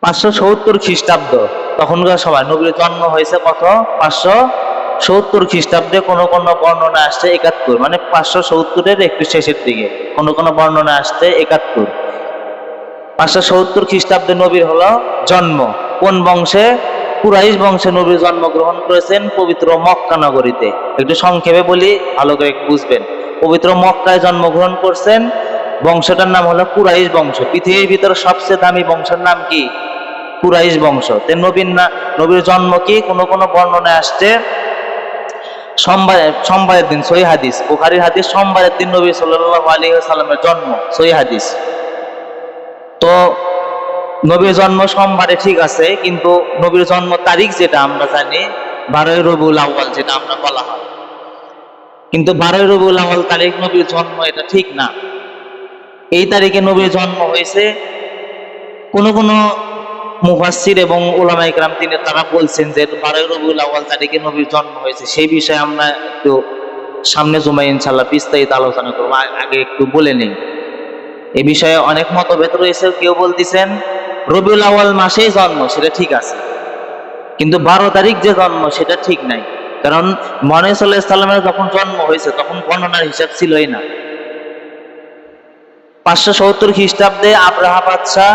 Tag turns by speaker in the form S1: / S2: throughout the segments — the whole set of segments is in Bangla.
S1: 570 খ্রিস্টাব্দ তখনকার সময় নবীর জন্ম হয়েছে কত? 570 খ্রিস্টাব্দে। কোনো কোনো বর্ণনা আসছে 71, মানে 570-এর একটু শেষের দিকে। কোনো কোনো বর্ণনা আসছে 71। 570 খ্রিস্টাব্দে নবীর হলো জন্ম। কোন বংশে? কুরাইশ বংশে নবী জন্মগ্রহণ করেছেন পবিত্র মক্কা নগরীতে। একটু সংক্ষেপে বলি, ভালো করে বুঝবেন। পবিত্র মক্কায় জন্মগ্রহণ করছেন। বংশটার নাম হলো কুরাইশ বংশ। পৃথিবীর ভিতরে সবচেয়ে দামি বংশের নাম কি? কুরাইশ বংশ। তে নবীর জন্ম কি? কোনো কোনো বর্ণনায় আসছে সোমবারের দিন। সহিহ হাদিস, বুখারীর হাদিস, সোমবারের দিন নবী সাল্লাল্লাহু আলাইহি ওয়াসাল্লামের জন্ম। সহিহ হাদিস। তো নবীর জন্ম সোমবারে ঠিক আছে, কিন্তু নবীর জন্ম তারিখ যেটা আমরা জানি 12ই রবিউল আউয়াল, যেটা আমরা বলা হয়, কিন্তু 12ই রবিউল আউয়াল তারিখ নবীর জন্ম, এটা ঠিক না। এই তারিখে নবীর জন্ম হয়েছে। কোন কোন মুফাসসির এবং উলামায়ে কেরাম তারা বলছেন যে 12ই রবিউল আউয়াল তারিখে নবীর জন্ম হয়েছে। সেই বিষয়ে আমরা একটু সামনে জুমায় ইনশাআল্লাহ বিস্তারিত আলোচনা করব। আগে একটু বলে নেই, এ বিষয়ে অনেক মতভেদ রয়েছে। কেউ বলতেছেন রবিউল আউয়াল মাসেই জন্ম, সেটা ঠিক আছে, কিন্তু 12 তারিখ যে জন্ম সেটা ঠিক নাই। কারণ মহানবী সাল্লাল্লাহু আলাইহি ওয়াসাল্লামের যখন জন্ম হয়েছে তখন গণনার হিসাব ছিলই না। 570 খ্রিস্টাব্দে আব্রাহা বাদশাহ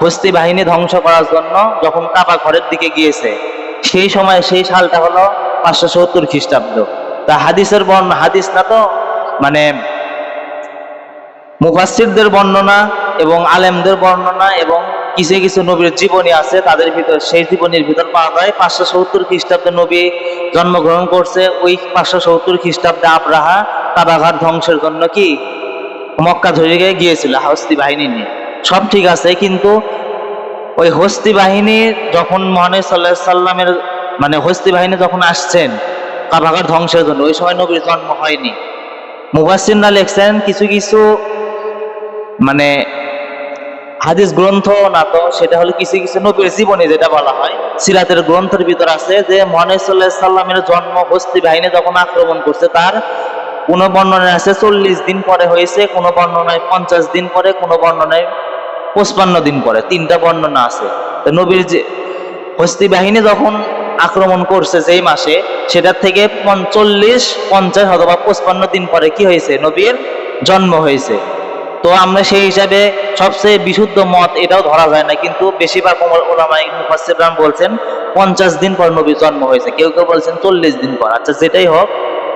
S1: হস্তি বাহিনী ধ্বংস করার জন্য যখন কাবা ঘরের দিকে গিয়েছে, সেই সময় সেই সালটা হলো 570 খ্রিস্টাব্দ। তা হাদিসের হাদিস না তো, মানে মুফাসসিরদের বর্ণনা এবং আলেমদের বর্ণনা এবং কিছু কিছু নবীর জীবনী আছে, তাদের ভিতর, সেই জীবনীর ভিতর পাওয়া যায় 570 খ্রিস্টাব্দে নবী জন্মগ্রহণ করছে। ওই 570 খ্রিস্টাব্দে আব্রাহা কাবাঘর ধ্বংসের জন্য কি মক্কা ধরে গিয়েছিল হস্তি বাহিনী নিয়ে। সব ঠিক আছে, কিন্তু ওই হস্তি বাহিনী যখন মহানবী সাল্লাল্লাহু আলাইহি সাল্লামের, মানে হস্তি বাহিনী যখন আসছেন কাবাঘর ধ্বংসের জন্য, ওই সময় নবীর জন্ম হয়নি। মুফাসসিররা লিখছেন কিছু কিছু, মানে হাদিস গ্রন্থ না তো, সেটা হলো কিছু কিছু নবীর জীবনী, যেটা বলা হয় সিরাতের গ্রন্থের ভিতর আছে যে মহানবী সাল্লাল্লাহু আলাইহি সাল্লামের জন্ম হস্তি বাহিনী যখন আক্রমণ করছে, তার কোন বর্ণনায় আছে 40 দিন পরে হয়েছে, কোন বর্ণনায় 50 দিন পরে, কোন বর্ণনায় 55 দিন পরে। 3টা বর্ণনা আছে। নবীর যে হস্তি বাহিনী যখন আক্রমণ করছে যেই মাসে, সেটার থেকে 40, 50 অথবা 55 দিন পরে কি হয়েছে? নবীর জন্ম হয়েছে। তো আমরা সেই হিসাবে সবচেয়ে বিশুদ্ধ মত এটাও ধরা যায় না, কিন্তু বেশিরভাগ উলামায়ে মুফাসসিররা বলছেন 50 দিন পর নবীর জন্ম হয়েছে, কেউ কেউ বলছেন 40 দিন পর। আচ্ছা, যেটাই হোক,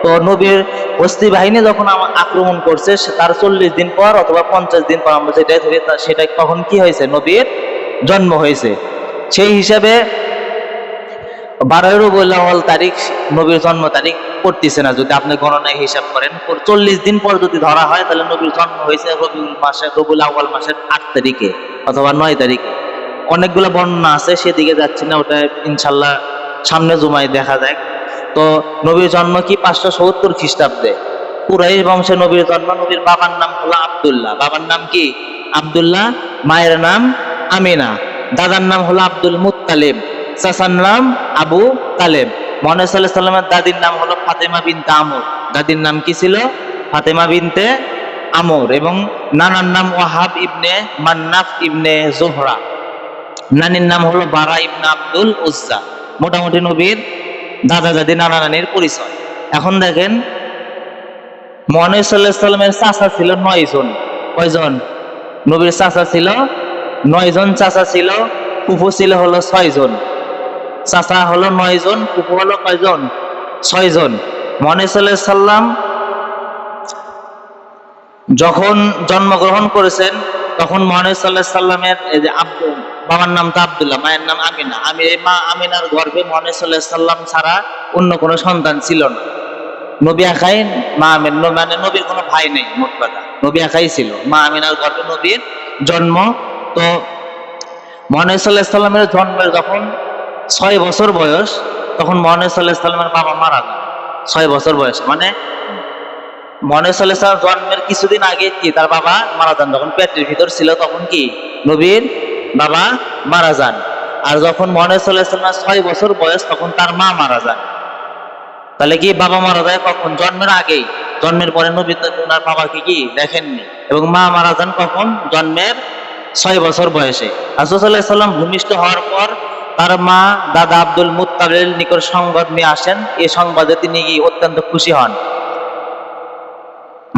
S1: তো নবীর হস্তি বাহিনী যখন আক্রমণ করছে তার 40 দিন পর অথবা 50 দিন পর, আমরা যেটাই ধরি সেটা তখন কি হয়েছে? নবীর জন্ম হয়েছে। সেই হিসাবে 12ই রবিউল আউয়াল তারিখ নবীর জন্ম তারিখ পড়তেছে না। যদি আপনি গণনায় হিসাব করেন 40 দিন পর যদি ধরা হয়, তাহলে নবীর জন্ম হয়েছে রবিউল আউয়াল মাসের 8 তারিখে অথবা 9 তারিখে। অনেকগুলো বর্ণনা আছে, সেদিকে যাচ্ছি না, ওটা ইনশাল্লাহ সামনে জুমায় দেখা যায়। তো নবীর জন্ম কি 570 খ্রিস্টাব্দে। কুরাইশ বংশে নবীর জন্ম। নবীর বাবার নাম হলো আব্দুল্লাহ। বাবার নাম কি? আব্দুল্লাহ। মায়ের নাম আমিনা। দাদার নাম হলো আব্দুল মুত্তালিব। চাচার নাম আবু তালেব। মহানবী সাল্লাল্লাহু আলাইহি সাল্লামের দাদির নাম হলো ফাতেমা বিনতে আমর। দাদির নাম কি ছিল? ফাতেমা বিনতে আমর। এবং নানার নাম ওয়াহাব ইবনে মান্নাফ ইবনে জোহরা। নানির নাম হলো বারা ইবনে আব্দুল উজ্জা। মোটামুটি নবীর দাদা দাদি নানা নানির পরিচয়। এখন দেখেন, মহানবী সাল্লাল্লাহু আলাইহি সাল্লামের চাচা ছিল 9 জন। কয়জন? নবীর চাচা ছিল 9 জন। চাচা ছিল, ফুফু ছিল হলো 6 জন। চাচা হলো 9 জন, ফুফু হলো কয়জন? 6 জন। মহানবী সাল্লাল্লাহু আলাইহি সাল্লাম যখন জন্মগ্রহণ করেছেন, তখন মহানবী সাল্লাল্লাহু আলাইহি সাল্লামের এই যে বাবার নাম তো আব্দুল্লাহ, মায়ের নাম আমিনা। এই মা আমিনার গর্ভে মহানবী সাল্লাল্লাহু আলাইহি সাল্লাম ছাড়া অন্য কোনো সন্তান ছিল না। নবী একাই, মা আমিনা, মানে নবীর কোনো ভাই নেই, মোট কথা নবী একাই ছিল। মা আমিনার গর্ভে নবীর জন্ম। তো মহানবী সাল্লাল্লাহু আলাইহি সাল্লামের জন্মের যখন 6 বছর বয়স, তখন মহানবী সাল্লাল্লাহু আলাইহি সাল্লামের বাবা মারা যান। 6 বছর বয়সে, মানে মহানবী সাল্লাল্লাহু আলাইহি সাল্লাম জন্মের কিছুদিন আগে কি তার বাবা মারা যান। যখন পেটের ভিতর ছিল তখন কি নবীর বাবা মারা যান। আর যখন মহানবী সাল্লাল্লাহু আলাইহি সাল্লামের 6 বছর বয়স, তখন তার মা মারা যান। তাহলে কি বাবা মারা যায় কখন? জন্মের আগেই। জন্মের পরে নবী ওনার বাবাকে কি দেখেননি। এবং মা মারা যান কখন? জন্মের 6 বছর বয়সে। রাসূল সাল্লাল্লাহু আলাইহি ওয়াসাল্লাম ভূমিষ্ঠ হওয়ার পর তার মা দাদা আব্দুল মুত্তালিবের নিকট সংবাদ নিয়ে আসেন। এই সংবাদে তিনি অত্যন্ত খুশি হন।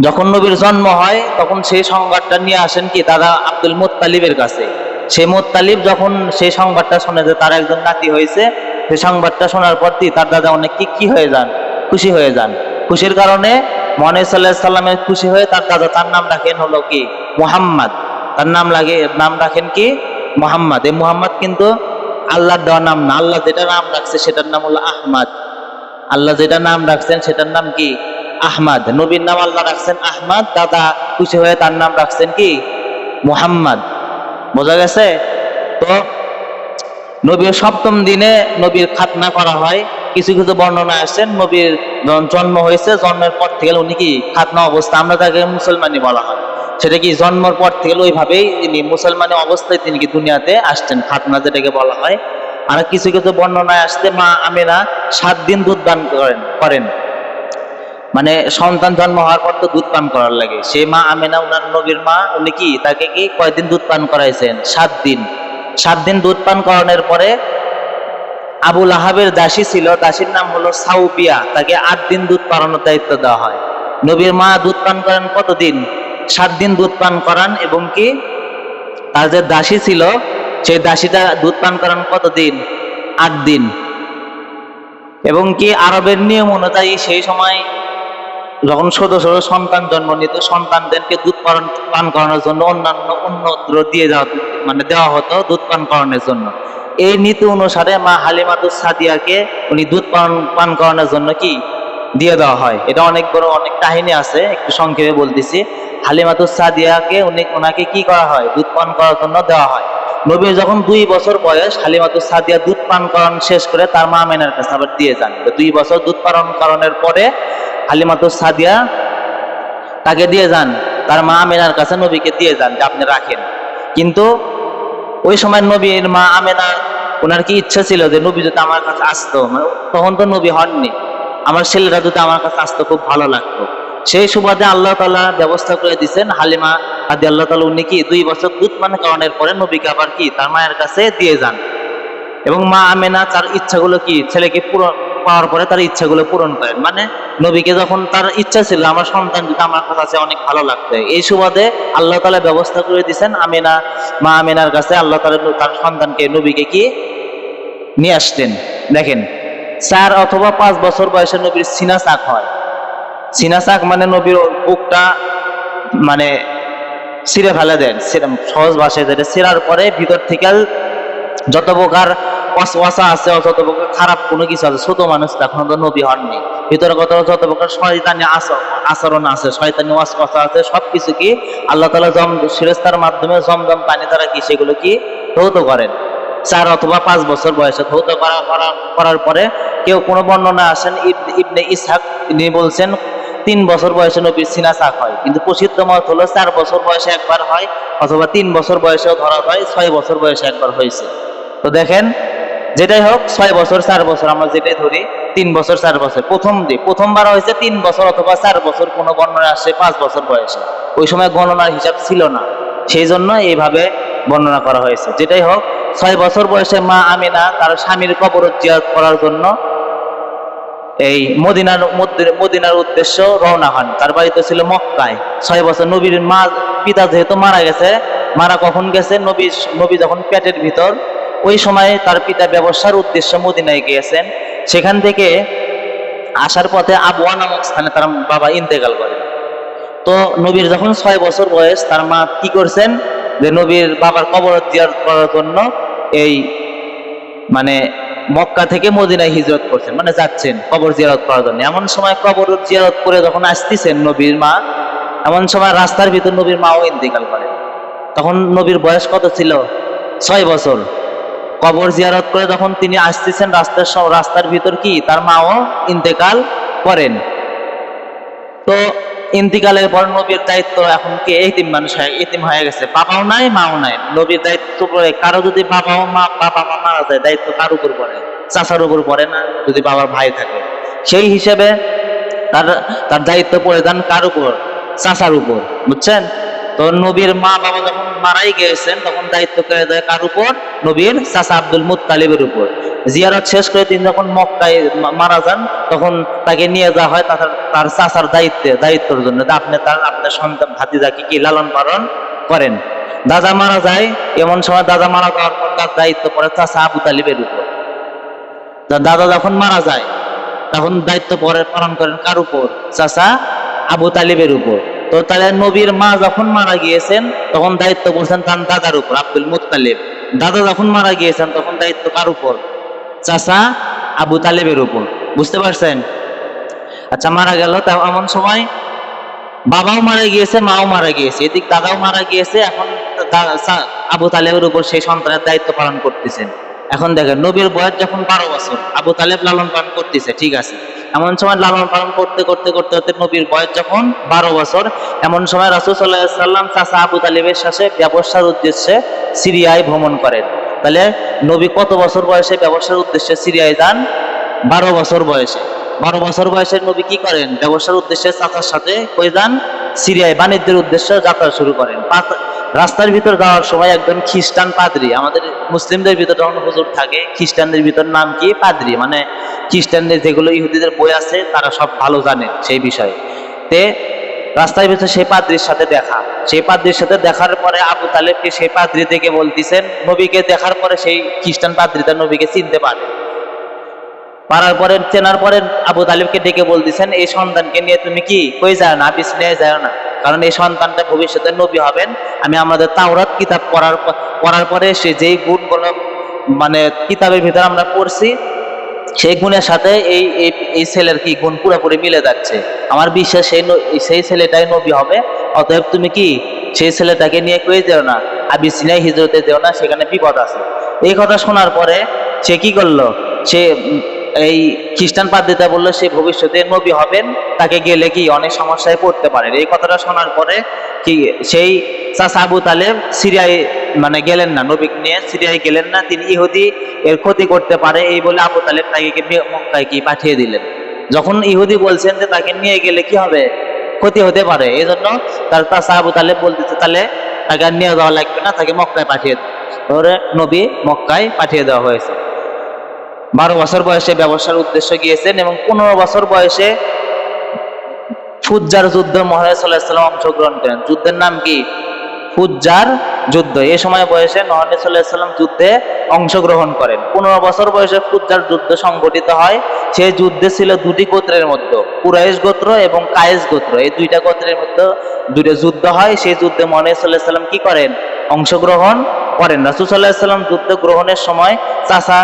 S1: যখন নবীর জন্ম হয় তখন সেই সংবাদটা নিয়ে আসেন কি দাদা আব্দুল মুত্তালিবের কাছে। সেই মুত্তালিব যখন সেই সংবাদটা শুনে যে তার একজন নাতি হয়েছে, সেই সংবাদটা শোনার পর তার দাদা অনেক কি হয়ে যান, খুশি হয়ে যান। খুশির কারণে মহানবী সাল্লাল্লাহু আলাইহি সাল্লামের খুশি হয়ে তার দাদা তার নাম রাখেন হলো কি মুহাম্মদ। তার নাম রাখেন কি মুহাম্মদ। এই মুহাম্মদ কিন্তু আল্লাহর দেওয়া নাম না। আল্লাহ যেটা নাম রাখছে সেটার নাম হলো আহমদ। আল্লাহ যেটা নাম রাখছেন সেটার নাম কি আহমদ। নবীর নাম আল্লাহ রাখছেন আহমদ, দাদা খুশি হয়ে তার নাম রাখছেন কি মুহাম্মদ। বোঝা গেছে? তো নবীর 7ম দিনে নবীর খাতনা করা হয়। কিছু কিছু বর্ণনা আসছেন নবীর জন্ম হয়েছে, জন্মের পর থেকে উনি কি খাতনা অবস্থা, আমরা তাকে মুসলমানি বলা হয়, সেটা কি জন্মের পর থেকে ওইভাবেই তিনি মুসলমানি অবস্থায় তিনি কি দুনিয়াতে আসছেন, খাতনা যেটাকে বলা হয়। আর কিছু কিছু বর্ণনায় আসছে মা আমেনা 7 দিন দুধ পান করেন। মানে সন্তান জন্ম হওয়ার পর তো দুধ পান করার লাগে। সেই মা আমেনা উনার নবীর মা, উনি কি তাকে কি কয়দিন দুধ পান করাইছেন? 7 দিন। 7 দিন দুধ পান করানোর পরে আবু লাহাবের দাসী ছিল, দাসীর নাম হলো সাউবিয়া, তাকে 8 দিন দুধ পালানোর দায়িত্ব দেওয়া হয়। নবীর মা দুধ পান করেন কতদিন? 7 দিন দুধ পান করান। এবং কি তার যে দাসী ছিল সেই দাসীটা দুধ পান করান কতদিন? 8 দিন। এবং কি আরবের নিয়ম অনুযায়ী সেই সময় যখন ছোট ছোট সন্তান জন্ম নিত, সন্তানদেরকে দুধ পান করানোর জন্য অন্যত্র দিয়ে দেওয়া হতো দুধ পান করানোর জন্য। এই নীতি অনুসারে মা হালিমাতুস সাদিয়াকে উনি দুধ পান করানোর জন্য কি দিয়ে দেওয়া হয়। এটা অনেক বড় অনেক কাহিনী আছে, একটু সংক্ষেপে বলতেছি। হালিমাতুস সাদিয়াকে ওনাকে কি করা হয়? দুধ পান করার জন্য দেওয়া হয়। নবীর যখন 2 বছর বয়স, হালিমাতুস সাদিয়া দুধ পান করানো শেষ করে তার মা আমেনার কাছে আবার দিয়ে যান। 2 বছর দুধ পান করানোর পরে হালিমাতুস সাদিয়া তাকে দিয়ে যান, তার মা আমেনার কাছে নবীকে দিয়ে যান যে আপনি রাখেন। কিন্তু ওই সময় নবীর মা আমেনা ওনার কি ইচ্ছা ছিল যে নবী যদি আমার কাছে আসতো, তখন তো নবী হননি, আমার ছেলেরা যদি আমার কাছে আসতো খুব ভালো লাগতো। সেই সুবাদে আল্লাহ তাআলা ব্যবস্থা করে দিয়েছেন, হালিমা রাদিয়াল্লাহু তাআলা উনি কি 2 বছর দুধ পান করানোর পরে নবীকে আবার কি তার মায়ের কাছে দিয়ে যান। এবং মা আমেনা তার ইচ্ছাগুলো কি ছেলেকে পাওয়ার পরে তার ইচ্ছাগুলো পূরণ করেন। মানে নবীকে যখন তার ইচ্ছা ছিল আমার সন্তান যদি আমার কাছে অনেক ভালো লাগতো, এই সুবাদে আল্লাহ তাআলা ব্যবস্থা করে দিয়েছেন মা আমেনার কাছে আল্লাহ তাআলা তার সন্তানকে নবীকে কি নিয়ে আসতেন। দেখেন 4 অথবা 5 বছর বয়সে নবীর সিনা চাক হয়। সিনা চাক মানে নবীর বুকটা মানে ছিঁড়ে ফেলে দেন, সহজ ভাষায় যেটা, ছিঁড়ার পরে ভিতর থেকে যত প্রকার ওয়াসওয়াসা আছে, যত প্রকার খারাপ কোনো কিছু আছে, ছোট মানুষ তখন তো নবী হননি, ভিতরে যত প্রকার শয়তানি আচরণ আছে, শয়তানি ওয়াসওয়াসা আছে, সবকিছু কি আল্লাহ তাআলা ফেরেশতার মাধ্যমে জমজম পানি দ্বারা কি সেগুলো কি ধৌত করেন। 4 অথবা 5 বছর বয়সে ধৌত করার পরে কেউ কোনো বর্ণনা আসেন ইবনে ইসহাক তিনি বলছেন 3 বছর বয়সে নবীর সিনা চাক হয়। কিন্তু প্রসিদ্ধ মত হলো 4 বছর বয়সে একবার হয়, অথবা 3 বছর বয়সেও ধরা হয়, 6 বছর বয়সে একবার হয়েছে। তো দেখেন যেটাই হোক 6 বছর 4 বছর আমরা যেটাই ধরি, 3 বছর 4 বছর প্রথমবার হয়েছে 3 বছর অথবা 4 বছর, কোনো বর্ণনা আসে 5 বছর বয়সে। ওই সময় গণনার হিসাব ছিল না, সেই জন্য এইভাবে বর্ণনা করা হয়েছে। যেটাই হোক 6 বছর বয়সে মা আমিনা তার স্বামীর কবর জিয়ারত করার জন্য এই মদিনার উদ্দেশ্য রওনা হন। তার বাড়িতে ছিল মক্কায়। 6 বছর নবীর পিতা যেহেতু মারা গেছে, মারা কখন গেছে? নবী যখন পেটের ভিতর, ওই সময় তার পিতা ব্যবসার উদ্দেশ্যে মদিনায় গিয়েছেন। সেখান থেকে আসার পথে আবওয়া নামক স্থানে তার বাবা ইন্তেকাল করেন। তো নবীর যখন 6 বছর বয়স, তার মা কি করছেন যে নবীর বাবার কবর জিয়ারত করার জন্য এই মানে মক্কা থেকে মদিনায় হিজরত করছেন, মানে যাচ্ছেন কবর জিয়ারত করার জন্য। এমন সময় কবর জিয়ারত করে যখন আসতেছেন নবীর মা, এমন সময় রাস্তার ভিতর নবীর মাও ইন্তেকাল করেন। তখন নবীর বয়স কত ছিল? 6 বছর। কবর জিয়ারত করে যখন তিনি আসতেছেন রাস্তার ভিতর কি তার মাও ইন্তেকাল করেন। তো ইন্তিকালের পর নবীর দায়িত্ব এখন কি এতিম মানুষ এতিম হয়ে গেছে, বাবাও নাই মাও নাই। নবীর দায়িত্ব পড়ে কারো যদি বাবা মা মারা যায়, দায়িত্ব কার উপর পড়ে? চাচার উপর পড়ে না, যদি বাবার ভাই থাকে। সেই হিসেবে তার দায়িত্ব পড়ে যান কার উপর? চাচার উপর, বুঝছেন? তো নবীর মা বাবা যখন মারাই গিয়েছেন তখন দায়িত্ব কেড়ে দেয় কার উপর? নবীর চাচা আব্দুল মুত্তালিবের উপর। জিয়ারত শেষ করে তিনি যখন মক্কায় মারা যান তখন তাকে নিয়ে যাওয়া হয় তার চাচার দায়িত্বের জন্য, আপনার সন্তান ভাতিজাকে কি লালন পালন করেন। দাদা মারা যায়, এমন সময় দাদা মারা যাওয়ার পর তার দায়িত্ব পড়ে চাচা আবু তালিবের উপর। দাদা যখন মারা যায় তখন দায়িত্ব পালন করেন কার উপর? চাচা আবু তালিবের উপর। তো তাহলে নবীর মা যখন মারা গিয়েছেন তখন দায়িত্ব করছেন তার দাদার উপর, আব্দুল মুত্তালিব। দাদা যখন মারা গিয়েছেন তখন দায়িত্ব কার উপর? চাচা আবু তালিবের উপর। বুঝতে পারছেন? আচ্ছা, মারা গেল, তা এমন সময় বাবাও মারা গিয়েছে, মাও মারা গিয়েছে, এদিক দাদাও মারা গিয়েছে, এখন আবু তালেবের উপর সেই সন্তানের দায়িত্ব পালন করতেছেন। এখন দেখেন, নবীর বয়স যখন 12 বছর, আবু তালেব লালন পালন করতেছে, ঠিক আছে। এমন সময় লালন পালন করতে করতে করতে করতে নবীর বয়স যখন 12 বছর, এমন সময় রাসূল সাল্লাল্লাহু আলাইহি সাল্লাম চাচা আবু তালেবের সাথে ব্যবসার উদ্দেশ্যে সিরিয়ায় ভ্রমণ করেন। তাহলে নবী কত বছর বয়সে ব্যবসার উদ্দেশ্যে সিরিয়ায় যান? 12 বছর বয়সে। 12 বছর বয়সের নবী কি করেন? ব্যবসার উদ্দেশ্যে চাচার সাথে কই যান? সিরিয়ায় বাণিজ্যের উদ্দেশ্যে যাত্রা শুরু করেন। রাস্তার ভিতর যাওয়ার সময় একজন খ্রিস্টান পাদ্রী, আমাদের মুসলিমদের ভিতর যখন হুজুর থাকে, খ্রিস্টানদের ভিতর নাম কি? পাদ্রী। মানে খ্রিস্টানদের যেগুলো ইহুদিদের বই আছে তারা সব ভালো জানে সেই বিষয়ে। তে রাস্তার ভিতরে সেই পাদ্রীর সাথে দেখা, সেই পাদ্রীর সাথে দেখার পরে আবু তালেবকে সেই পাদ্রী থেকে বলতেছেন, নবীকে দেখার পরে সেই খ্রিস্টান পাদ্রীটা নবীকে চিনতে পারে। পারার পরে, চেনার পরে আবু তালিবকে ডেকে বলতেছেন, এই সন্তানকে নিয়ে তুমি কি কই যাও না, আপিস নিয়ে যাও না, কারণ এই সন্তানটা ভবিষ্যতে নবী হবেন। আমি আমাদের তাওরাত কিতাব পড়ার পরে সে যেই গুণগুলো মানে কিতাবের ভিতরে আমরা পড়ছি সেই গুণের সাথে এই ছেলের কি গুণ পুরোপুরি মিলে যাচ্ছে। আমার বিশ্বাস সেই ছেলেটাই নবী হবে। অতএব তুমি কি সেই ছেলেটাকে নিয়ে কই যেও না, আবিসিনিয়ায় হিজরতে যেও না, সেখানে বিপদ আছে। এই কথা শোনার পরে সে কি করলো? সে এই খ্রিস্টান পাদ্রীটা বললো সে ভবিষ্যতে নবী হবেন, তাকে গেলে কি অনেক সমস্যায় পড়তে পারেন। এই কথাটা শোনার পরে কি সেই চাচা আবু তালেব সিরিয়ায় মানে গেলেন না, নবী নিয়ে সিরিয়ায় গেলেন না। তিনি ইহুদি এর ক্ষতি করতে পারে এই বলে আবু তালেব তাকে মক্কায় কি পাঠিয়ে দিলেন। যখন ইহুদি বলছেন যে তাকে নিয়ে গেলে কি হবে, ক্ষতি হতে পারে, এই জন্য তার চাচা আবু তালেব বলতেছে তাহলে তাকে আর নিয়ে যাওয়া লাগবে না, তাকে মক্কায় পাঠিয়ে দেয়। ধরে নবী মক্কায় পাঠিয়ে দেওয়া হয়েছে। 12 বছর বয়সে ব্যবসার উদ্দেশ্যে গিয়েছেন এবং 15 বছর বয়সে ফুজ্জার যুদ্ধে মহারাজ সাল্লাল্লাহু আলাইহি ওয়াসাল্লাম অংশগ্রহণ করেন। যুদ্ধের নাম কি? ফুজ্জার যুদ্ধ। এই সময় বয়সে মহারাজ সাল্লাল্লাহু আলাইহি ওয়াসাল্লাম যুদ্ধে অংশগ্রহণ করেন। 15 বছর বয়সে ফুজ্জার যুদ্ধ সংগঠিত হয়। সেই যুদ্ধে ছিল দুটি গোত্রের মধ্যে, কুরাইশ গোত্র এবং কায়েস গোত্র, এই দুইটা গোত্রের মধ্যে দুটো যুদ্ধ হয়। সেই যুদ্ধে মহারাজ সাল্লাল্লাহু আলাইহি ওয়াসাল্লাম কি করেন? অংশগ্রহণ করেন। রাসূল সাল্লাল্লাহু আলাইহি ওয়াসাল্লাম যুদ্ধ গ্রহণের সময় চাচা,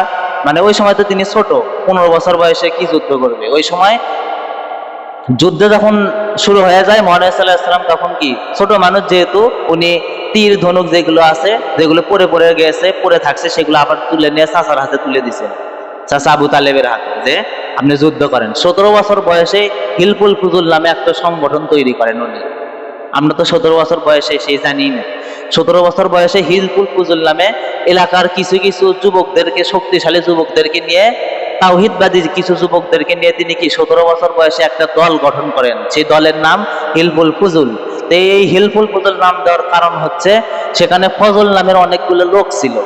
S1: মানে ওই সময় তো তিনি ছোট, 15 বছর বয়সে কি যুদ্ধ করবে? ওই সময় যুদ্ধ যখন শুরু হয়ে যায়, মহানবী সাল্লাল্লাহু আলাইহি ওয়াসাল্লাম তখন কি ছোট মানুষ, যেহেতু উনি তীর ধনুক যেগুলো আছে, যেগুলো পড়ে থাকছে, সেগুলো আবার তুলে নিয়ে চাচার হাতে তুলে দিছেন, চাচা আবু তালেবের হাতে, যে আপনি যুদ্ধ করেন। 17 বছর বয়সে হিলফুল ফুজুল নামে একটা সংগঠন তৈরি করেন উনি। আমরা তো 17 বছর বয়সে সেই জানি না। 17 বছর বয়সে হিলফুল ফুজুল নামে এলাকার কিছু কিছু যুবকদেরকে, শক্তিশালী যুবকদেরকে নিয়ে, তাওহীদবাদী কিছু যুবকদেরকে নিয়ে তিনি কি 17 বছর বয়সে একটা দল গঠন করেন। সেই দলের নাম হিলফুল ফুজুল। তো এই হিলফুল ফুজুল নাম দেওয়ার কারণ হচ্ছে সেখানে ফজল নামের অনেকগুলো লোক ছিল,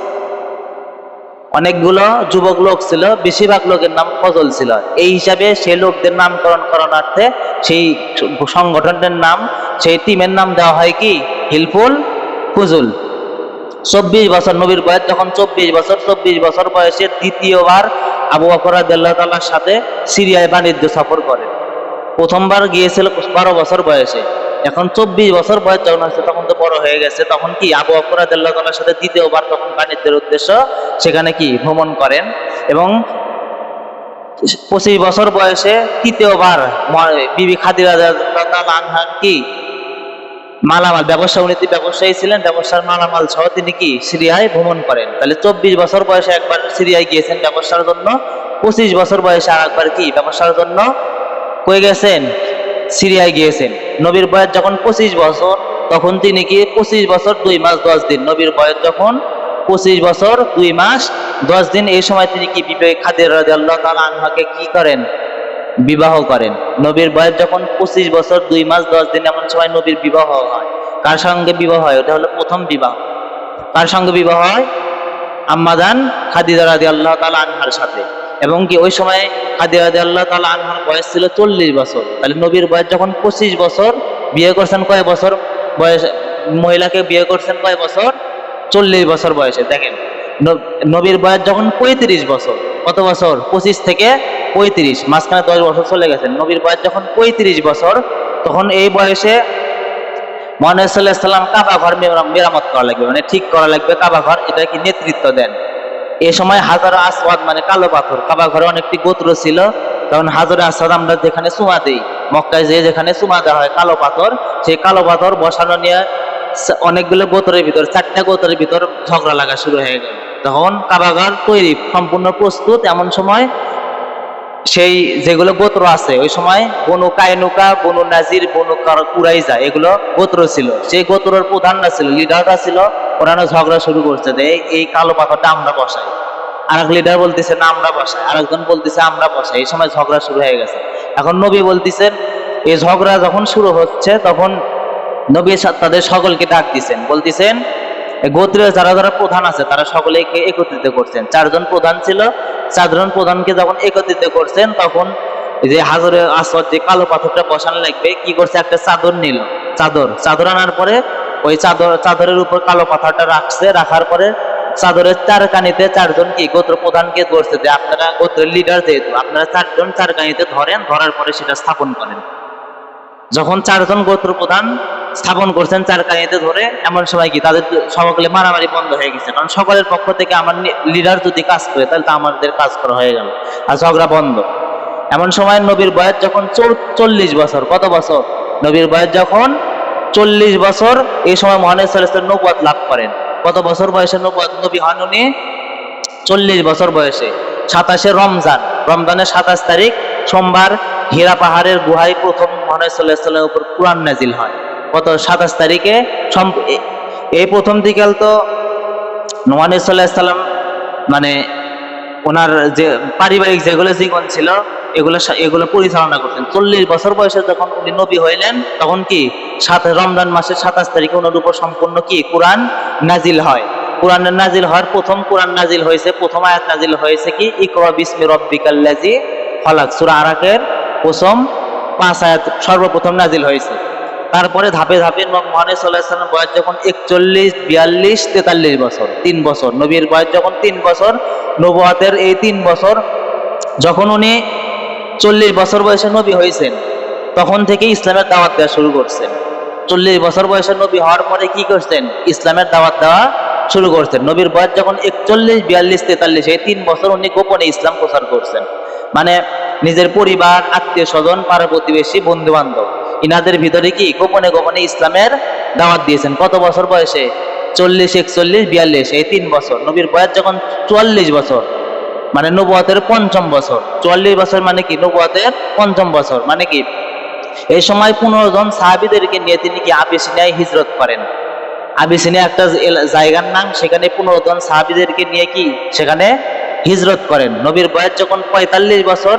S1: অনেকগুলো যুবক লোক ছিল, বেশিরভাগ লোকের নাম ফজল ছিল। এই হিসাবে সেই লোকদের নামকরণ করণার্থে সেই সংগঠনের নাম, সেই টিমের নাম দেওয়া হয় কি? হিলফুল ফুজুল। 24 বছর, নবীর বয়স যখন 24 বছর বয়সে দ্বিতীয়বার আবু বকর রাদিয়াল্লাহু তাআলার সাথে সিরিয়ায় বাণিজ্য সফর করেন। প্রথমবার গিয়েছিল 12 বছর বয়সে, এখন 24 বছর বয়স যখন হচ্ছে তখন তো বড় হয়ে গেছে। তখন কি আবু বকর রাদিয়াল্লাহু তাআলার সাথে দ্বিতীয়বার তখন বাণিজ্যের উদ্দেশ্য সেখানে কি ভ্রমণ করেন। এবং 25 বছর বয়সে তৃতীয়বার বিবি খাদিজা রাদিয়াল্লাহু তাআলা আনহা কি মালামাল ব্যবসা, উনি ব্যবসায়ী ছিলেন, ব্যবসার মালামাল সহ তিনি কি সিরিয়ায় ভ্রমণ করেন। তাহলে 24 বছর বয়সে একবার সিরিয়ায় গিয়েছেন ব্যবসার জন্য, 25 বছর বয়সে আর একবার কি ব্যবসার জন্য কই গেছেন? সিরিয়ায় গিয়েছেন। নবীর বয়স যখন 25 বছর তখন তিনি কি 25 বছর 2 মাস 10 দিন, নবীর বয়স যখন 25 বছর 2 মাস 10 দিন, এই সময় তিনি কি বিবি খাদিজা রাদিয়াল্লাহু তাআলা আনহাকে কি করেন? বিবাহ করেন। নবীর বয়স যখন 25 বছর 2 মাস 10 দিন, এমন সময় নবীর বিবাহ হয়। কার সঙ্গে বিবাহ হয়? ওটা হলো প্রথম বিবাহ। কার সঙ্গে বিবাহ হয়? আম্মাজান খাদিজা রাদিয়াল্লাহু তাআলা আনহার সাথে। এবং কি ওই সময় খাদিজা রাদিয়াল্লাহু তাআলা আনহার বয়স ছিল 40 বছর। তাহলে নবীর বয়স যখন 25 বছর, বিয়ে করছেন কয় বছর বয়স? মহিলাকে বিয়ে করছেন কয় বছর? 40 বছর বয়সে। দেখেন নবীর বয়স যখন 35 বছর, কত বছর? 25 থেকে 35, মাঝখানে 10 বছর চলে গেছেন। নবীর বয়স যখন 35 বছর, তখন এই বয়সে মহানবী সাল্লাল্লাহু আলাইহি সাল্লাম কাবা ঘর মেরামত করা লাগবে, মানে ঠিক করা লাগবে কাবা ঘর, এটা কি নেতৃত্ব দেন। এ সময় হাজার আসওয়াদ মানে কালো পাথর, কাবা ঘরে অনেকটি গোত্র ছিল, তখন হাজারে আসওয়াদ আমরা যেখানে চুমা দিই, মক্কায় যেখানে চুমা দেওয়া হয় কালো পাথর, সেই কালো পাথর বসানো নিয়ে অনেকগুলো গোত্রের ভিতর, 4টা গোত্রের ভিতর ঝগড়া লাগা শুরু হয়ে গেল। তখন কাবা ঘর তৈরি সম্পূর্ণ প্রস্তুত, এমন সময় সেই যেগুলো গোত্র আছে ওই সময় বনু কায়নুকা, বনু নাজির, বনু কুরাইজা, এগুলো গোত্র ছিল। সেই গোত্রের প্রধানরা ছিল, লিডাররা ছিল, ওরা ঝগড়া শুরু করছে যে এই কালো পাথরটা আমরা বসাই। আর এক লিডার বলতেছে না আমরা বসাই, আরেকজন বলতেছে আমরা বসাই। এই সময় ঝগড়া শুরু হয়ে গেছে। এখন নবী বলতেছেন, এই ঝগড়া যখন শুরু হচ্ছে তখন নবী তাদের সকলকে ডাক দিচ্ছেন, বলতেছেন গোত্রের যারা যারা প্রধান আছে তারা সকলেকে একত্রিত করছেন। 4 জন প্রধান ছিল, 4 জন প্রধানকে যখন একত্রিত করছেন তখন যে হাজারে আসওয়াদ যে কালো পাথরটা বসানো লাগবে, কি করছে? একটা চাদর নিল, চাদর আনার পরে ওই চাদরের উপর কালো পাথরটা রাখছে। রাখার পরে চাদরের 4 কানিতে 4 জন কি গোত্র প্রধানকে ধরছে যে আপনারা গোত্রের লিডার, যেহেতু আপনারা 4 জন 4 কানিতে ধরেন, ধরার পরে সেটা স্থাপন করেন। যখন 4 জন গোত্র প্রধান স্থাপন করছেন 4 কানিতে ধরে, এমন সময় কি তাদের সকলে মারামারি বন্ধ হয়ে গেছে, কারণ সকলের পক্ষ থেকে আমার লিডার যদি কাজ করে তাহলে তো আমাদের কাজ করা হয়ে গেল, আর ঝগড়া বন্ধ। এমন সময় নবীর বয়স যখন 40 বছর, কত বছর? নবীর বয়স যখন 40 বছর, এই সময় মহানবী সাল্লাল্লাহু আলাইহি ওয়াসাল্লাম নবুয়ত লাভ করেন। কত বছর বয়সে নবুয়ত নবী হন উনি? 40 বছর বয়সে। 27শে রমজানের 27 তারিখ সোমবার হীরা পাহাড়ের গুহায় প্রথম মহানবী সাল্লাল্লাহু আলাইহি ওয়াসাল্লামের উপর কুরআন নাজিল হয়। কত? 27 তারিখে। এই প্রথম দিকে তো মহানবী সাল্লাল্লাহু আলাইহি ওয়াসাল্লাম মানে ওনার যে পারিবারিক যেগুলো জীবন ছিল এগুলো পরিচালনা করতেন। 40 বছর বয়সে যখন উনি নবী হইলেন তখন কি রমজান মাসের 27 তারিখে ওনার উপর সম্পূর্ণ কি কুরআন নাজিল হয়। কুরআন নাজিল হওয়ার প্রথম কুরআন নাজিল হয়েছে, প্রথম আয়াত নাজিল হয়েছে কি ইকরা বিসমি রাব্বিকাল্লাযী খলাক, সূরা আরাকের প্রথম 5 আয়াত সর্বপ্রথম নাজিল হয়েছে। তারপরে ধাপে ধাপে মহানবী সাল্লাল্লাহু আলাইহি ওয়াসাল্লাম বয়স যখন 41, 42, 43 বছর, 3 বছর, নবীর বয়স যখন 3 বছর, নবুয়তের এই 3 বছর, যখন উনি 40 বছর বয়সে নবী হয়েছেন তখন থেকে ইসলামের দাওয়াত দেওয়া শুরু করছেন। 40 বছর বয়সে নবী হওয়ার পরে কি করছেন? ইসলামের দাওয়াত দেওয়া শুরু করছেন। নবীর বয়স যখন 41, 42, 43, এই 3 বছর উনি গোপনে ইসলাম প্রচার করছেন। মানে নিজের পরিবার, আত্মীয় স্বজন, পাড়া প্রতিবেশী, বন্ধু বান্ধব, ইনাদের ভিতরে কি গোপনে গোপনে ইসলামের দাওয়াত দিয়েছেন। কত বছর বয়সে? 40, 41, 42, এই 3 বছর। নবীর বয়স যখন 44 বছর, মানে নবুয়তের 5ম বছর। 44 বছর মানে কি? নবুয়তের 5ম বছর। মানে কি এই সময় 15 জন সাহাবীদেরকে নিয়ে তিনি কি আবিসিনিয়ায় হিজরত করেন। আবিসিনিয়া একটা জায়গার নাম, সেখানে 15 জন সাহাবীদেরকে নিয়ে কি সেখানে হিজরত করেন। নবীর বয়স যখন 45 বছর,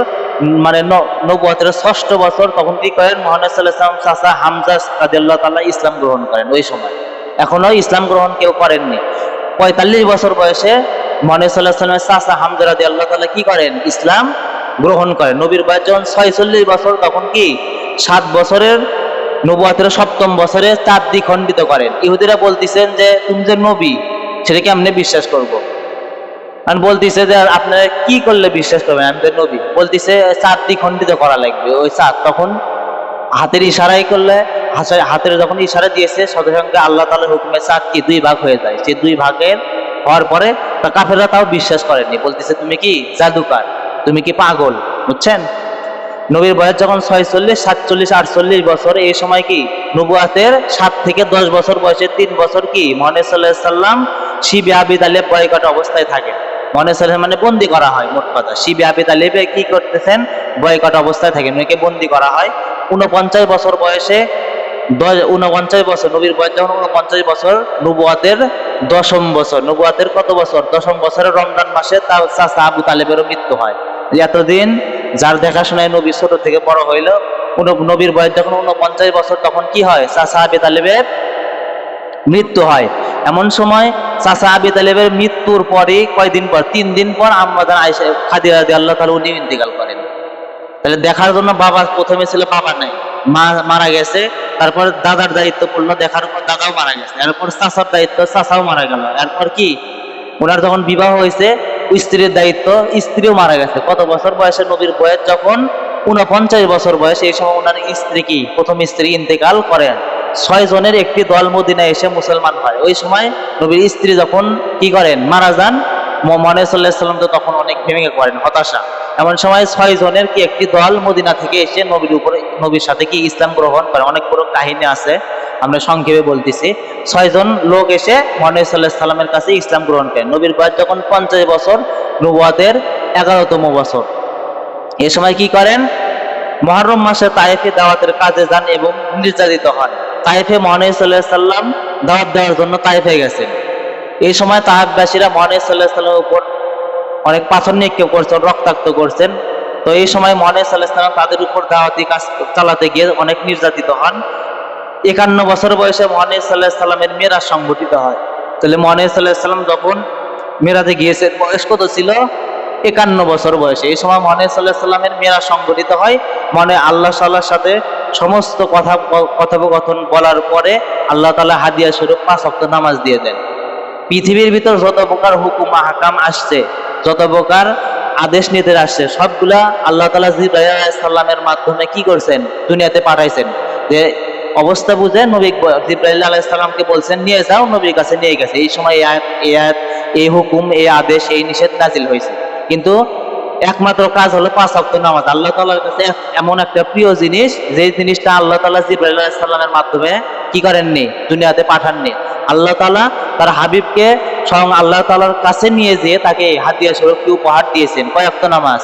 S1: মানে নবুয়তের 6ষ্ঠ বছর, তখন কি করেন? মহানবী সাল্লাল্লাহু আলাইহি ওয়াসাল্লাম চাচা হামজা রাদিয়াল্লাহু তাআলা ইসলাম গ্রহণ করেন। ওই সময় এখনো ইসলাম গ্রহণ কেউ করেননি। 45 বছর বয়সে মহানবী সাল্লাল্লাহু আলাইহি ওয়াসাল্লামের চাচা হামজা রাদিয়াল্লাহু তাআলা কি করেন? ইসলাম গ্রহণ করেন। নবীর বয়স যখন 46 বছর, তখন কি 7 বছরের নবুয়তের 7ম বছরে 4 দ্বিখণ্ডিত করেন। ইহুদিরা বলতেছেন যে তুমি যে নবী সেটা কি আমরা বিশ্বাস করবো? আর বলতেছে যে আপনারা কি করলে বিশ্বাস করবেন আমি তো নবী? বলতেছে 4 দ্বিখণ্ডিত করা লাগবে। ওই 4 তখন হাতের ইশারাই করলে, হাতের যখন ইশারা দিয়েছে সাথে সঙ্গে আল্লাহ তাআলার হুকুমে 4 কি 2 ভাগ হয়ে যায়। সেই 2 ভাগের হওয়ার পরে কাফেররা তাও বিশ্বাস করেনি, বলতেছে তুমি কি জাদুকার, তুমি কি পাগল, বুঝছেন? নবীর বয়স যখন 46, 47, 48 বছর, এই সময় কি নবুয়তের 7 থেকে 10 বছর বয়সে 3 বছর কি মহানবী সাল্লাল্লাহু আলাইহি ওয়াসাল্লাম শিবে আবি তালেব বয়কট অবস্থায় থাকেন। মহানবী সাল্লাল্লাহু মানে বন্দী করা হয়, মোট কথা। শিবে আবি তালেবে কি করতেছেন? বয়কট অবস্থায় থাকেন, ওকে বন্দী করা হয়। 49 বছর বয়সে 49 বছর, নবীর বয়স যখন 49 বছর, নবুয়তের 10ম বছর। নবুয়তের কত বছর? 10ম বছরে রমজান মাসে তার চাচা আবু তালেবেরও মৃত্যু হয়। এতদিন যার দেখাশোনায় নবী ছোট থেকে বড় হইল, নবীর বয়স যখন 49 বছর, তখন কি হয়? চাচা আবু তালেবের মৃত্যু হয়। এমন সময় চাচা আবু তালেবের মৃত্যুর পরে কয়দিন পর, 3 দিন পর আম্মা জান আয়েশা খাদিজা রাদিয়াল্লাহু তাআলা উনি ইন্তেকাল করেন। তাহলে দেখার জন্য বাবা প্রথমে ছিল, বাবা নাই, মা মারা গেছে, তারপর দাদার দায়িত্ব পড়লো, দেখার পর দাদাও মারা গেছে, এরপর চাচার দায়িত্ব, চাচাও মারা গেল, এরপর কি ওনার যখন বিবাহ হয়েছে স্ত্রীর দায়িত্ব, স্ত্রীও মারা গেছে। কত বছর বয়সে? নবীর বয়স যখন 49 বছর বয়স, এই সময় ওনার স্ত্রী কি প্রথম স্ত্রী ইন্তেকাল করেন। 6 জনের একটি দল মদিনায় এসে মুসলমান হয়। ওই সময় নবীর স্ত্রী যখন কি করেন, মারা যান, মুহাম্মদ সাল্লাল্লাহু আলাইহি ওয়াসাল্লাম তো তখন অনেক ভেঙে পড়েন, হতাশা। এমন সময় 6 জনের কি একটি দল মদিনা থেকে এসে নবীর সাথে কি ইসলাম গ্রহণ করে। অনেক বড় কাহিনী আছে, আমরা সংক্ষেপে বলতেছি। 6 জন লোক এসে মুহাম্মদ সাল্লাল্লাহু আলাইহি সাল্লামের কাছে ইসলাম গ্রহণ করেন। নবীর বয়স যখন 50 বছর, নবুয়তের 11তম বছর। এ সময় কি করেন, মুহররম মাসে তায়েফে দাওয়াতের কাজে যান এবং নির্যাতিত হন। তায়েফে মুহাম্মদ সাল্লাল্লাহু আলাইহি সাল্লাম দাওয়াত দেওয়ার জন্য তায়েফে গেছেন। এই সময় তায়েফবাসীরা মুহাম্মদ সাল্লাল্লাহু আলাইহি সাল্লামের উপর অনেক পাথর নিক্ষেপ করছেন, রক্তাক্ত করছেন। তো এই সময় মুহাম্মদ সাল্লাল্লাহু আলাইহি সাল্লাম তাদের উপর দাওয়াতি কাজ চালাতে গিয়ে অনেক নির্যাতিত হন। 51 বছর বয়সে মুহাম্মদ সাল্লাল্লাহু আলাইহি সাল্লামের মেরাজ সংঘটিত হয়। তাহলে মুহাম্মদ সাল্লাল্লাহু আলাইহি সাল্লাম যখন মেরাজে গিয়েছেন বয়স কত ছিল? 51 বছর বয়সে। এই সময় মুহাম্মদ সাল্লাল্লাহু আলাইহি সাল্লামের মেরাজ সংঘটিত হয়। মানে আল্লাহ সাল্লাহর সাথে সমস্ত কথোপকথন বলার পরে আল্লাহ তাআলা হাদিয়া স্বরূপ 5 ওয়াক্ত নামাজ দিয়ে দেন। পৃথিবীর ভিতর যত প্রকার হুকুম আহকাম আসছে, যত প্রকার আদেশ নিতে আসছে, সবগুলা আল্লাহ তাআলা জিবরাইল আলাইহিস সালামের মাধ্যমে কি করছেন, দুনিয়াতে পাঠাইছেন। যে অবস্থা বুঝে নবী জিবরাইল আলাইহিস সালামকে বলছেন নিয়ে যাও, নবীর কাছে নিয়ে গেছে। এই সময় এই আয়াত, এই হুকুম, এই আদেশ, এই নিষেধ নাজিল হয়েছে। কিন্তু একমাত্র কাজ হলো 5 ওয়াক্ত নামাজ। আল্লাহ তাআলার কাছে এমন একটা প্রিয় জিনিস, যে জিনিসটা আল্লাহ তাআলা জিবরাইল আলাইহিস সালামের মাধ্যমে কি করেননি, দুনিয়াতে পাঠাননি। আল্লাহ তাআলা তার হাবিবকে স্বয়ং আল্লাহ তাআলার কাছে নিয়ে যেয়ে তাকে হাদিয়া স্বরূপ উপহার দিয়েছেন। কয় ওয়াক্ত নামাজ?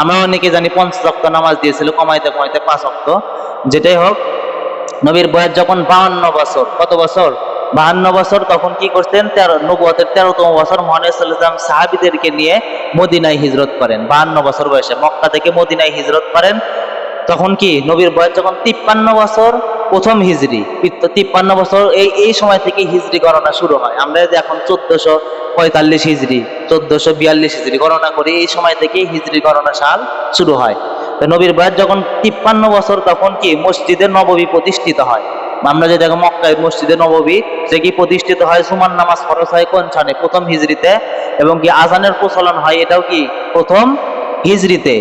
S1: আমরা অনেকে জানি 50 ওয়াক্ত নামাজ দিয়েছিল, কমাইতে কমাইতে 5 ওয়াক্ত। যেটাই হোক, নবীর বয়স যখন 52 বছর, কত বছর? 52 বছর, তখন কি করতেন, নবুয়তের 13তম বছর মুহাম্মদ সাল্লাল্লাহু আলাইহি ওয়াসাল্লাম সাহাবীদেরকে নিয়ে মদিনায় হিজরত করেন। 52 বছর বয়সে মক্কা থেকে মদিনায় হিজরত করেন। তখন কি নবীর বয়স যখন 53 বছর, প্রথম হিজরি, 53 বছর, এই সময় থেকে হিজরি গণনা শুরু হয়। আমরা যে এখন 1445 হিজরি, 1442 হিজরি গণনা করি, এই সময় থেকে হিজরি গণনা সাল শুরু হয়। তো নবীর বয়স যখন 53 বছর, তখন কি মসজিদে নববী প্রতিষ্ঠিত হয়। আমরা যে দেখো মক্কায় মসজিদে নববী, সে কি প্রতিষ্ঠিত হয়, সুমান নামাজ ফরজ হয় কোন সনে? প্রথম হিজরিতে। এবং কি আজানের প্রচলন হয়, এটাও কি প্রথম হিজরিতে।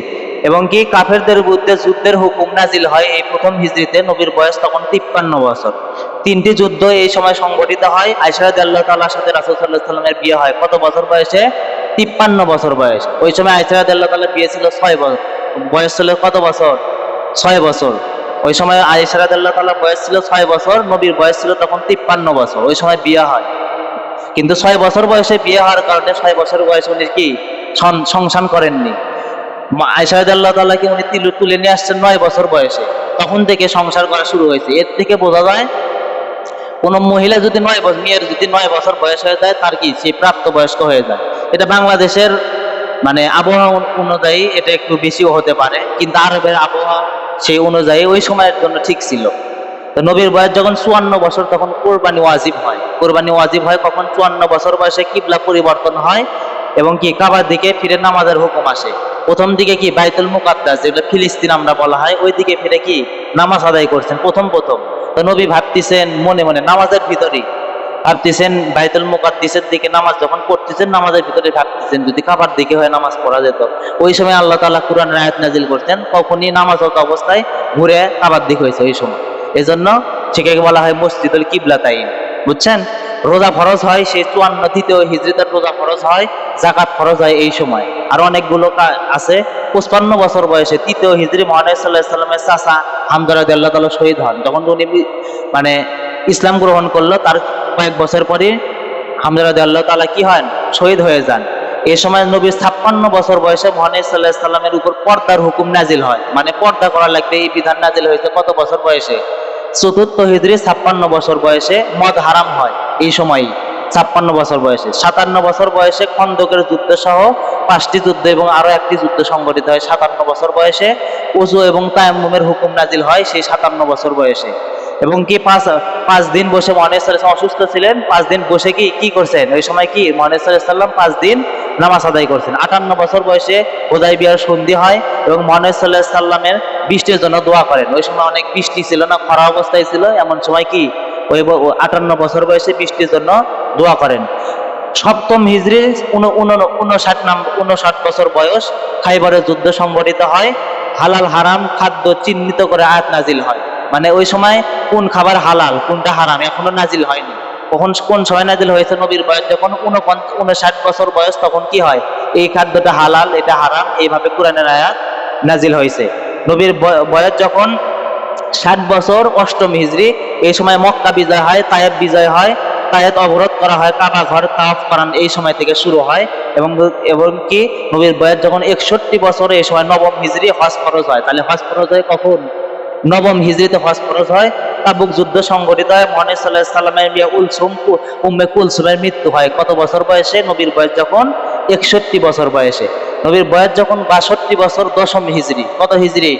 S1: এবং কি কাফেরদের বিরুদ্ধে যুদ্ধের হুকুম নাজিল হয় এই প্রথম হিজরিতে। নবীর বয়স তখন 53 বছর। 3টি যুদ্ধ এই সময় সংগঠিত হয়। আয়েশা রাদিয়াল্লাহু তাআলার সাথে রাসূল সাল্লাল্লাহু আলাইহি ওয়াসাল্লামের বিয়ে হয় কত বছর বয়সে? 53 বছর বয়স। ওই সময় আয়েশা রাদিয়াল্লাহু তাআলার বিয়ে ছিল 6 বছর, বয়স ছিল কত বছর? 6 বছর। ওই সময় আয়েশা রাদিয়াল্লাহু তাআলার বয়স ছিল 6 বছর, নবীর বয়স ছিল তখন 53 বছর। ওই সময় বিয়ে হয়। কিন্তু 6 বছর বয়সে বিয়ে হওয়ার কারণে 6 বছর বয়সে উনি কি সংসার করেননি। আয়েশা রাদিয়াল্লাহু তাআলাকে উনি তুলে নিয়ে আসছেন 9 বছর বয়সে, তখন থেকে সংসার করা শুরু হয়েছে। এর থেকে বোঝা যায়, কোন মহিলা যদি 9 বছর, মেয়ের যদি 9 বছর বয়স হয়ে যায়, তার কি সে প্রাপ্তবয়স্ক হয়ে যায়। এটা বাংলাদেশের মানে আবহাওয়া অনুযায়ী এটা একটু বেশিও হতে পারে, কিন্তু আরবের আবহাওয়া সেই অনুযায়ী ওই সময়ের জন্য ঠিক ছিল। তো নবীর বয়স যখন 54 বছর, তখন কোরবানি ওয়াজিব হয়। কোরবানি ওয়াজিব হয় কখন? 54 বছর বয়সে কিবলা পরিবর্তন হয় এবং কি কাবার দিকে ফিরে নামাজের হুকুম আসে। প্রথম দিকে কি বাইতুল মুকাদ্দাস, যেগুলো ফিলিস্তিন আমরা বলা হয়, ওই দিকে ফিরে কি নামাজ আদায় করছেন প্রথম। তো নবী ভাবতেছেন মনে মনে, নামাজের ভিতরেই ভাবতেছেন, বাইতুল মুকাদ্দাসের দিকে নামাজ যখন পড়তেছেন, নামাজের ভিতরে ভাবতেছেন যদি কাবার দিকে হয় নামাজ পড়া যেত। ওই সময় আল্লাহ তাআলা কুরআনের আয়াত নাজিল করতেন, কখনই নামাজরত অবস্থায় ঘুরে কাবার দিকে হয়েছে ওই সময়। এজন্য সেটাকে বলা হয় মসজিদুল কিবলাতাইন। বুঝছেন? রোজা ফরজ হয় সেই 54 হিজরিতে রোজা ফরজ হয়, যাকাত ফরজ হয় এই সময়। আর অনেকগুলো আছে। 55 বছর বয়সে 3য় হিজরি মুহাম্মদ সাল্লাল্লাহু আলাইহি ওয়াসাল্লামের চাচা হামজা রাদিয়াল্লাহু তাআলা শহীদ হন। যখন উনি মানে ইসলাম গ্রহণ করলো, তার কয়েক বছর পরে হামজা রাদিয়াল্লাহু তাআলা কি হন? শহীদ হয়ে যান। এই সময় নবীর 56 বছর বয়সে মুহাম্মদ সাল্লাল্লাহু আলাইহি ওয়াসাল্লামের উপর পর্দার হুকুম নাজিল হয়। মানে পর্দা করা লাগবে, এই বিধান নাজিল হয়েছে কত বছর বয়সে? 4th হিজরি 56 বছর বয়সে মদ হারাম হয় এই সময়ই, 56 বছর বয়সে। 57 বছর বয়সে খন্দকের যুদ্ধ সহ 5টি যুদ্ধ এবং আরো একটি যুদ্ধ সংগঠিত হয় 57 বছর বয়সে। ওযু এবং তায়াম্মুমের হুকুম নাজিল হয় সেই 57 বছর বয়সে। এবং কি পাঁচ দিন বসে মহানবী সাল্লাল্লাহু আলাইহি ওয়াসাল্লাম অসুস্থ ছিলেন, 5 দিন বসে কি করছেন ওই সময়, কি মহানবী সাল্লাল্লাহু আলাইহি ওয়াসাল্লাম 5 দিন নামাজ আদায় করছেন। 58 বছর বয়সে হুদায়বিয়ার সন্ধি হয় এবং মহানবী সাল্লাল্লাহু আলাইহি ওয়াসাল্লামের বৃষ্টির জন্য দোয়া করেন। ওই সময় অনেক বৃষ্টি ছিল না, খরা অবস্থায় ছিল, এমন সময় কি ওই 58 বছর বয়সে বৃষ্টির জন্য দোয়া করেন। সপ্তম হিজরি 59 বছর বয়স খাইবারের যুদ্ধ সংঘটিত হয়। হালাল হারাম খাদ্য চিহ্নিত করে আয়াত নাজিল হয়। মানে ওই সময় কোন খাবার হালাল কোনটা হারাম এখনো নাজিল হয়নি। কোন সময় নাজিল হয়েছে? নবীর বয়স যখন 59 বছর বয়স, তখন কি হয়, এই খাদ্যটা হালাল এটা হারাম, এইভাবে কোরআনের আয়াত নাজিল হয়েছে। নবীর বয়স যখন 60 বছর, অষ্টম হিজরি, এই সময় মক্কা বিজয় হয়, তায়েব বিজয় হয়, তায়েব অবরোধ করা হয়, কাবা ঘর তাওয়াফ করান এই সময় থেকে শুরু হয়। এবং কি নবীর বয়স যখন 61 বছর, এই সময় নবম হিজরি হজ ফরজ হয়। তাহলে হজ ফরজ হয় কখন? নবম হিজরিতে হজ ফরজ হয়। তাবুক যুদ্ধ সংঘটিত হয়। মহানবী সাল্লাল্লাহু আলাইহি ওয়াসাল্লামের বিয়ে উম্মে কুলসুমের মৃত্যু হয় কত বছর বয়সে? নবীর বয়স যখন 61 বছর বয়সে। নবীর বয়স যখন 62 বছর, দশম হিজরি। কত হিজরি?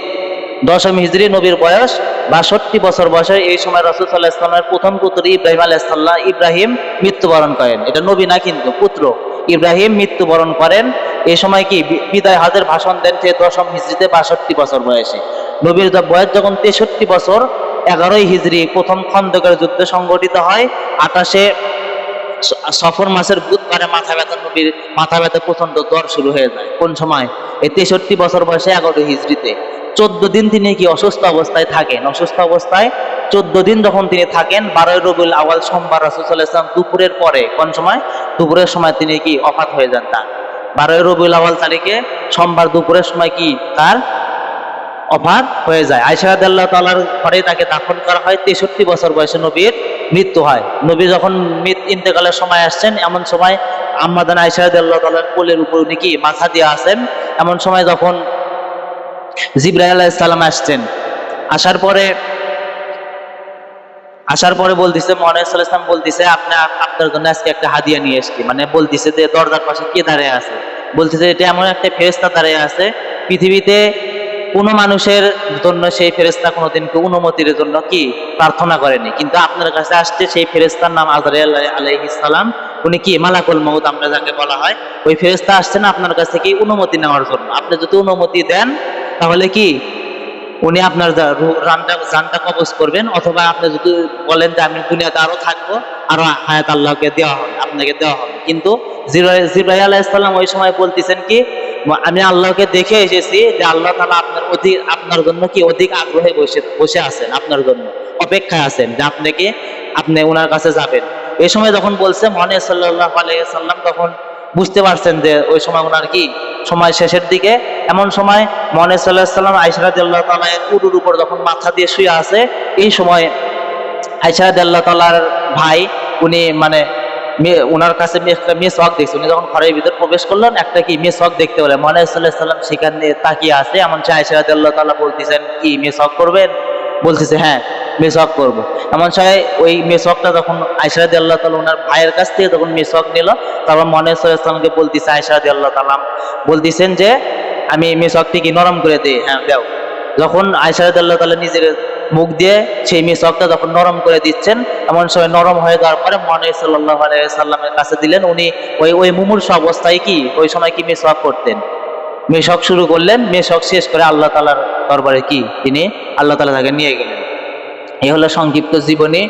S1: দশম হিজরি। নবীর বয়স 62 বছর বয়সে। এই সময় রাসূল সাল্লাল্লাহু আলাইহি ওয়াসাল্লামের প্রথম পুত্র ইব্রাহিম মৃত্যুবরণ করেন। এটা নবী না কিন্তু, পুত্র ইব্রাহিম মৃত্যুবরণ করেন। এই সময় কি বিদায় হজের ভাষণ দেন সে দশম হিজরিতে 62 বছর বয়সে। নবীর বয়স যখন 63 বছর, 11ই হিজরি প্রথম খন্দকের যুদ্ধ সংঘটিত হয়। 28 সফর মাসের বুধবারে নবীর মাথা ব্যথা প্রচন্ড জ্বর শুরু হয়ে যায়। কোন সময়? এই 63 বছর বয়সে 11 হিজরিতে। 14 দিন তিনি কি অসুস্থ অবস্থায় থাকেন। অসুস্থ অবস্থায় 14 দিন যখন তিনি থাকেন, 12 রবিউল আউয়াল সোমবার রাসূল সাল্লাল্লাহু আলাইহি ওয়াসাল্লাম দুপুরের পরে, কোন সময়? দুপুরের সময় তিনি কি ওফাত হয়ে যান। তার 12 রবিউল আউয়াল তারিখে সোমবার দুপুরের সময় কি তার ওফাত হয়ে যায়। আয়েশা রাদিয়াল্লাহু তাআলার ঘরে তাকে দাফন করা হয়। 63 বছর বয়সে নবীর মৃত্যু হয়। নবী যখন ইন্তেকালের সময় আসছেন, এমন সময় আম্মা জান আয়েশা রাদিয়াল্লাহু তাআলার কোলের উপর উনি কি মাথা দিয়ে আছেন। এমন সময় যখন জিবরাইল আলাইহিস সালাম আসছেন, আসার পরে বলতেছে, মহানবী সাল্লাল্লাহু আলাইহি ওয়াসাল্লাম বলতেছে, আপনার জন্য আজকে একটা হাদিয়া নিয়ে এসেছি। মানে বলতেছে যে দরজার পাশে কে দাঁড়িয়ে আছে? বলতেছে এটা এমন একটা ফেরেশতা দাঁড়িয়ে আছে, পৃথিবীতে কোনো মানুষের জন্য সেই ফেরেশতা কোনোদিন অনুমতির জন্য কি প্রার্থনা করেনি, কিন্তু আপনার কাছে আসছে। সেই ফেরেশতার নাম আজরাইল আলাইহিস সালাম। উনি কি মালাকুল মউত আমরা যাকে বলা হয়। ওই ফেরেশতা আসছেন আপনার কাছে কি অনুমতি নেওয়ার জন্য। আপনি যদি অনুমতি দেন তাহলে কি উনি আপনার জানটা কবজ করবেন, অথবা আপনি যদি বলেন যে আমি দুনিয়াতে আরো থাকবো, আরো হায়াত আল্লাহকে দেওয়া হবে, আপনাকে দেওয়া হবে। কিন্তু জিবরাইল আলাইহিস সালাম ওই সময় বলতেছেন কি, আমি আল্লাহকে দেখে এসেছি যে আল্লাহ তাআলা আপনার জন্য কি অধিক আগ্রহে বসে আছেন, আপনার জন্য অপেক্ষায় আছেন যে আপনি ওনার কাছে যাবেন। এই সময় যখন বলছে মহানবী সাল্লাল্লাহু আলাইহি ওয়াসাল্লাম, তখন বুঝতে পারছেন যে ওই সময় ওনার কি সময় শেষের দিকে। এমন সময় মহানবী সাল্লাল্লাহু আলাইহি ওয়াসাল্লাম আয়েশা রাদিয়াল্লাহু তাআলা উরুর উপর যখন মাথা দিয়ে শুয়ে আছে, এই সময় আয়েশা রাদিয়াল্লাহু তাআলার ভাই উনি মানে ওনার কাছে একটা মেসওয়াক দেখছে। উনি যখন ঘরের ভিতর প্রবেশ করলেন, একটা কি মেসওয়াক দেখতে পেলেন। মহানবী সাল্লাল্লাহু আলাইহি ওয়াসাল্লাম সেখানে তাকিয়ে আছে। এমন আয়েশা রাদিয়াল্লাহু তাআলা বলতেছেন, কি মেসওয়াক করবেন? বলতেছে হ্যাঁ মেসওয়াক করব। এমন সময় ওই মেসওয়াকটা যখন আয়েশা রাদিয়াল্লাহু তাআলা ওনার ভাইয়ের কাছ থেকে যখন মেসওয়াক নিল, তারপর মহানবী সাল্লাল্লাহু আলাইহি ওয়াসাল্লামকে বলতেছে, আয়েশা রাদিয়াল্লাহু তাআলা বলতেছেন যে আমি মেসওয়াকটি কি নরম করে দিই? হ্যাঁ দাও। যখন আয়েশা রাদিয়াল্লাহু তাআলা নিজের মুখ দিয়ে সেই মেসওয়াকটা যখন নরম করে দিচ্ছেন, এমন সময় নরম হয়ে যাওয়ার পরে মহানবী সাল্লাল্লাহু আলাইহি ওয়াসাল্লামের কাছে দিলেন। উনি ওই মুমূর্ষু অবস্থায় কি ওই সময় কি মেসওয়াক করতেন, মেসওয়াক শুরু করলেন। মেসওয়াক শেষ করে আল্লাহ তাআলার দরবারে কি তিনি আল্লাহ তাআলা তাকে নিয়ে গেলেন। এই হলো সংক্ষিপ্ত জীবনী